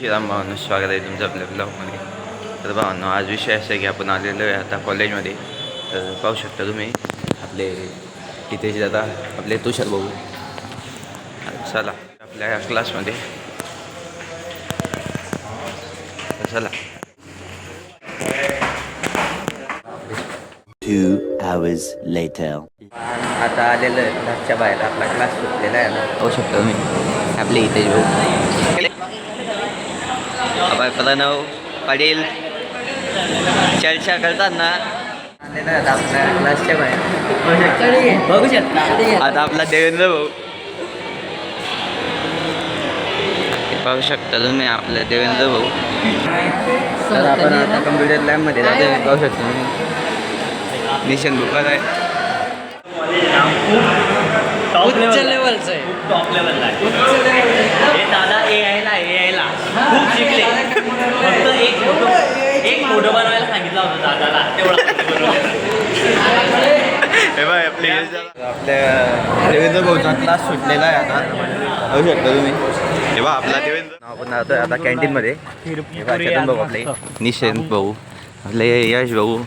श्रीराम भावांनो, स्वागत आहे तुमचं आपल्या ब्लॉगमध्ये. तर भावांनो, आज विषय असा आहे की आपण आलेलो आहे आता कॉलेजमध्ये. तर पाहू शकता तुम्ही आपले तिथे दादा आपले तुषार भाऊ. चला आपल्या क्लासमध्ये चला. 2 hours later. आता आलेलं आहे घरच्या बाहेर, आपला क्लास सुटलेला आहे ना, पाहू शकता तुम्ही आपले इथे भाऊ अभय प्रणव पाटील चर्चा करताना आलेला आहे आपल्या क्लासच्या बाहेर. बघू शकता आता आपला देवेंद्र भाऊ. पाहू शकता तुम्ही आपल्या देवेंद्र भाऊ. तर आपण आता कम्प्युटर लॅबमध्ये जातो. पाहू शकता तुम्ही निशांत बुकार आहे. टॉप लेवलचं आहे. खूप टॉप लेवलला आहे हे दादा. एआयला खूप शिकले. फक्त एक फोटो बनवायला सांगितला होता दादाला, तेवढा आपल्या देवेंद्र भाऊचा क्लास सुटलेला आहे आता. पाहू शकता तुम्ही. तेव्हा आपला देवेंद्र आपण आता कॅन्टीनमध्ये चेतन भाऊ, आपले निशांत भाऊ, आपले यश भाऊ,